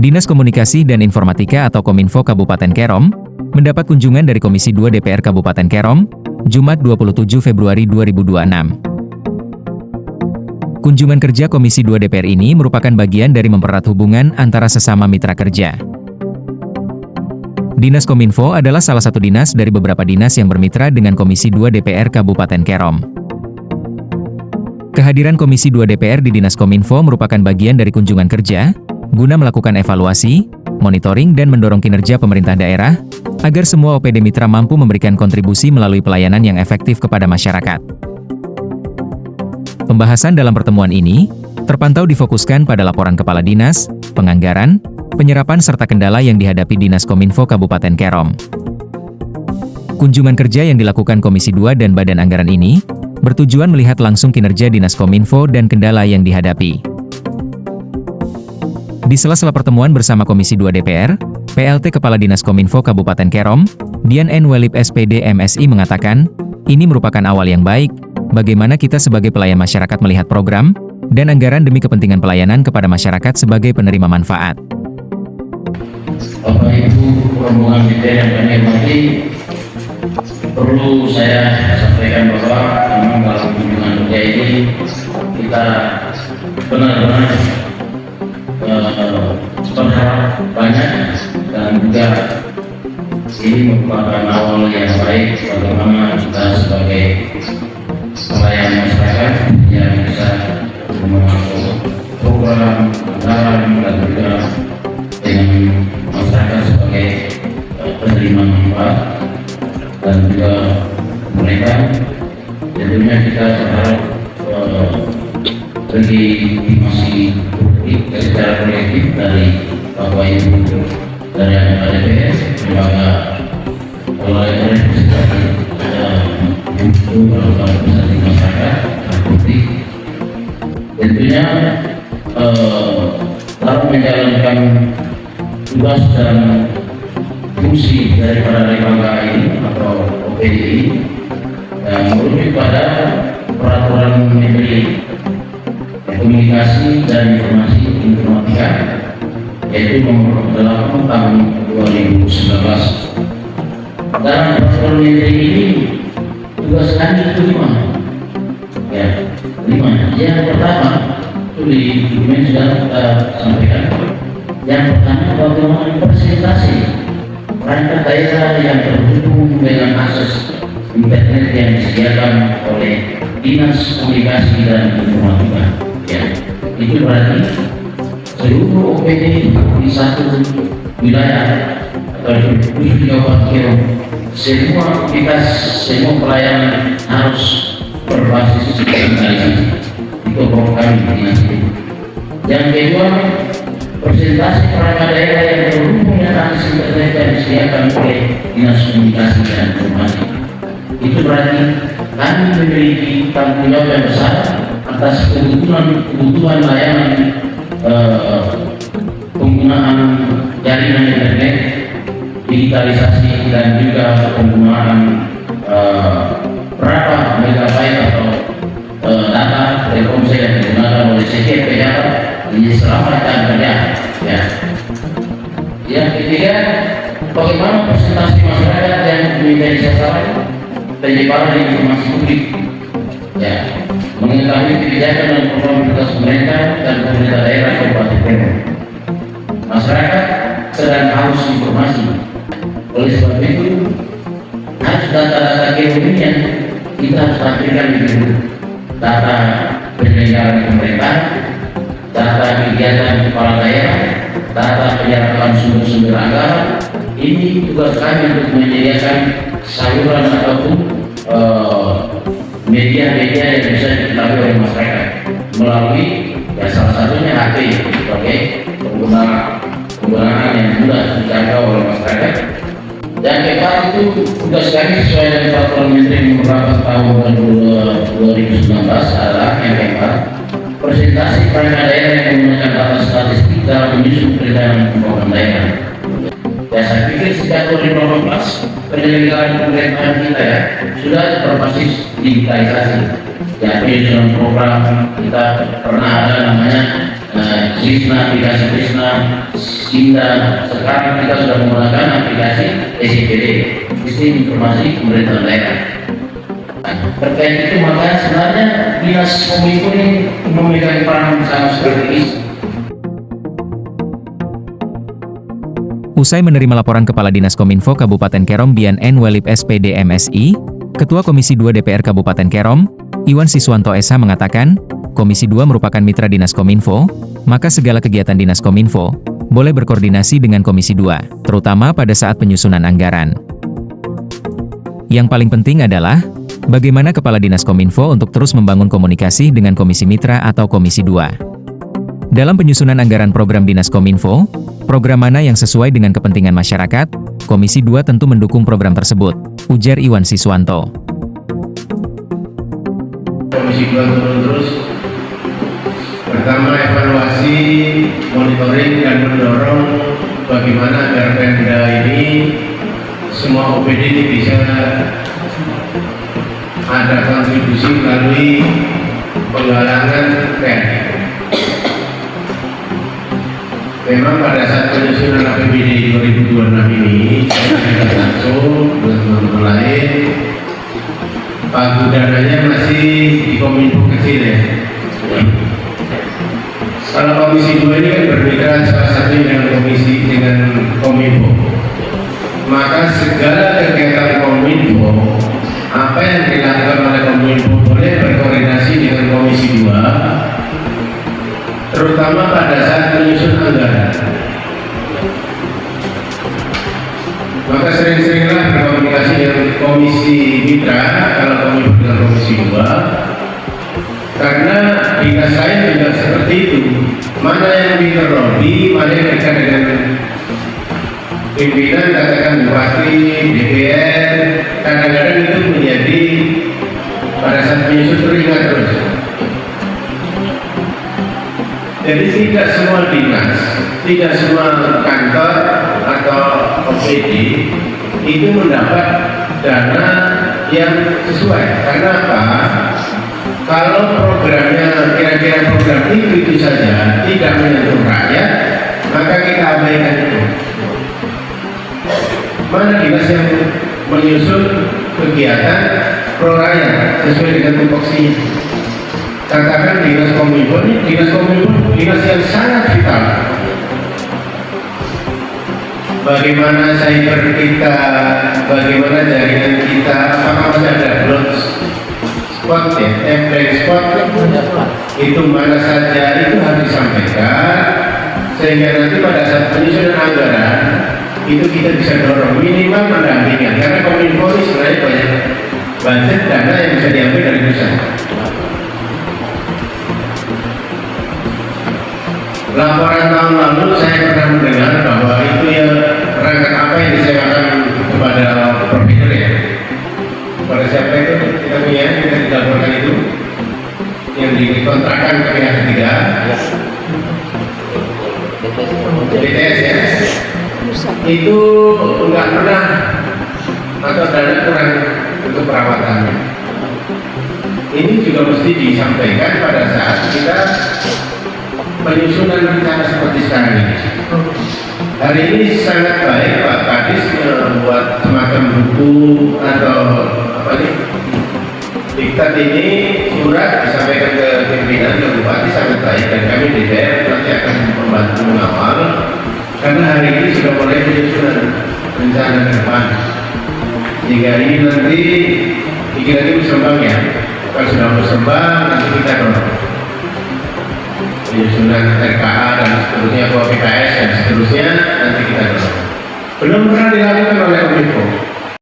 Dinas Komunikasi dan Informatika atau Kominfo Kabupaten Kerom, mendapat kunjungan dari Komisi 2 DPR Kabupaten Kerom, Jumat 27 Februari 2026. Kunjungan kerja Komisi 2 DPR ini merupakan bagian dari mempererat hubungan antara sesama mitra kerja. Dinas Kominfo adalah salah satu dinas dari beberapa dinas yang bermitra dengan Komisi 2 DPR Kabupaten Kerom. Kehadiran Komisi 2 DPR di Dinas Kominfo merupakan bagian dari kunjungan kerja, guna melakukan evaluasi, monitoring dan mendorong kinerja pemerintah daerah, agar semua OPD mitra mampu memberikan kontribusi melalui pelayanan yang efektif kepada masyarakat. Pembahasan dalam pertemuan ini, terpantau difokuskan pada laporan kepala dinas, penganggaran, penyerapan serta kendala yang dihadapi Dinas Kominfo Kabupaten Kerom. Kunjungan kerja yang dilakukan Komisi 2 dan Badan Anggaran ini, bertujuan melihat langsung kinerja Dinas Kominfo dan kendala yang dihadapi. Di sela-sela pertemuan bersama Komisi 2 DPR, PLT Kepala Dinas Kominfo Kabupaten Kerom, Dian N. Welip SPD MSI mengatakan, ini merupakan awal yang baik, bagaimana kita sebagai pelayan masyarakat melihat program, dan anggaran demi kepentingan pelayanan kepada masyarakat sebagai penerima manfaat. Bapak Ibu rombongan DPR yang kami hormati, perlu saya sampaikan bahwa memang dalam kunjungan kerja ini kita benar-benar berharap banyak dan juga ini merupakan awal yang baik bagaimana kita sebagai pelayan masyarakat yang bisa mengatur program anggaran dan juga dengan masyarakat sebagai penerima manfaat dan juga mereka tentunya kita berharap legitimasi secara kolektif dari Bapak Ibu dari anggota DPR, lembaga oleh untuk representasi masyarakat, politik, tentunya dalam menjalankan tugas dan fungsi daripada lembaga ini atau OPD ini yang merujuk pada peraturan Menteri Komunikasi dan Informatika yaitu nomor 8 tahun 2019. Dalam peraturan Menteri ini tugas kami itu 5. Yang pertama itu di dokumen sudah kita sampaikan. Yang pertama bagaimana presentasi perangkat daerah yang terhubung dengan akses internet yang disediakan oleh Dinas Komunikasi dan Informatika. Ya, itu berarti seluruh OPD di satu wilayah atau di Kabupaten Kerom, semua aktivitas, semua pelayanan harus berbasis digitalisasi. Itu program dinas ini. Yang kedua, presentasi perangkat daerah yang terhubung dengan akses internet yang disediakan oleh Dinas Komunikasi dan Informatika. Itu berarti kami memiliki tanggung jawab yang besar atas kebutuhan layanan penggunaan jaringan internet, digitalisasi dan juga penggunaan berapa megabyte atau data Telkomsel yang digunakan oleh setiap pejabat diselamatkan kerja. Ya. Yang ketiga, bagaimana presentasi masyarakat yang menjadi sasaran penyebaran informasi publik. Ya. Mengetahui kebijakan dan program prioritas pemerintah dan pemerintah daerah Kabupaten Kerom. Masyarakat sedang haus informasi. Oleh sebab itu, harus data-data Kerom ini yang kita harus tampilkan di dulu. Data penyelenggaraan pemerintah, data kegiatan kepala daerah, data penyerapan sumber-sumber anggaran. Ini tugas kami untuk menyediakan saluran ataupun media-media yang bisa diketahui oleh masyarakat melalui salah satunya HP sebagai penggunaan yang mudah dijangkau oleh masyarakat. Yang keempat itu tugas kami sesuai dengan peraturan Menteri Nomor 8 tahun 2019 adalah yang keempat, presentasi perangkat daerah yang menggunakan data statistik dalam menyusun perencanaan pembangunan daerah. Ya, saya pikir sejak 2018 penyelenggaraan pemerintahan kita ya sudah berbasis digitalisasi. Ya, penyusunan program kita pernah ada namanya Krisna, aplikasi Krisna, Sinda. Sekarang kita sudah menggunakan aplikasi SIPD, Sistem Informasi Pemerintahan Daerah. Terkait itu maka sebenarnya Dinas Kominfo ini memegang peran sangat strategis. Usai menerima laporan Kepala Dinas Kominfo Kabupaten Kerom Bian N. Welip SPD MSI, Ketua Komisi 2 DPR Kabupaten Kerom, Iwan Siswanto SH mengatakan, Komisi 2 merupakan mitra Dinas Kominfo, maka segala kegiatan Dinas Kominfo boleh berkoordinasi dengan Komisi 2, terutama pada saat penyusunan anggaran. Yang paling penting adalah, bagaimana Kepala Dinas Kominfo untuk terus membangun komunikasi dengan Komisi Mitra atau Komisi 2. Dalam penyusunan anggaran program Dinas Kominfo, program mana yang sesuai dengan kepentingan masyarakat, Komisi 2 tentu mendukung program tersebut, ujar Iwan Siswanto. Komisi 2 turun terus. Pertama, evaluasi, monitoring, dan mendorong bagaimana agar Pemda ini semua OPD ini bisa ada kontribusi melalui penggalangan kreatif. Memang pada saat penyusunan APBD 2026 ini, saya langsung dengan teman-teman lain, pagu dananya masih di Kominfo kecil ya. Kalau Komisi 2 ini kan berbeda salah satunya dengan Kominfo. Maka segala kegiatan Kominfo, apa yang dilakukan oleh Kominfo boleh berkoordinasi dengan Komisi 2, terutama pada saat menyusun anggaran. Maka sering-seringlah berkomunikasi dengan Komisi Mitra, kalau Kominfo dengan Komisi 2, karena dinas lain juga seperti itu. Mana yang diterlebih, mana yang dekat dengan pimpinan, katakan bupati, DPR, kadang-kadang itu menjadi pada saat menyusun teringat terus. Jadi tidak semua dinas, tidak semua kantor atau OPD itu mendapat dana yang sesuai. Karena apa? Kalau programnya kira-kira program itu saja tidak menyentuh rakyat, maka kita abaikan itu. Mana dinas yang menyusun kegiatan pro rakyat sesuai dengan tupoksinya? Katakan Dinas Kominfo ini, dinas yang sangat vital. Bagaimana cyber kita, bagaimana jaringan kita, apakah masih ada blogspot ya, blogspot itu mana saja, itu harus disampaikan sehingga nanti pada saat penyusunan anggaran itu kita bisa dorong minimal pendampingan, karena Kominfo ini sebenarnya banyak budget dana yang bisa diambil dari pusat. Laporan tahun lalu saya pernah mendengar bahwa itu ya perangkat apa yang disewakan kepada provider ya. Pada siapa itu kita punya, kita dilaporkan itu yang dikontrakkan ke pihak ketiga. BTS ya. Itu enggak pernah atau dana kurang untuk perawatannya. Ini juga mesti disampaikan pada saat kita penyusunan rencana seperti sekarang ini. Hari ini sangat baik Pak Kadis membuat semacam buku atau apa nih, diktat ini, surat disampaikan ke pimpinan dan bupati, sangat baik, dan kami di DPR nanti akan membantu mengawal, karena hari ini sudah mulai penyusunan rencana ke depan. Jika ini nanti pikiran ini berkembang ya, kalau sudah berkembang nanti kita dorong penyusunan RKA dan seterusnya, PKS dan seterusnya, nanti kita dorong. Belum pernah dilakukan oleh Kominfo.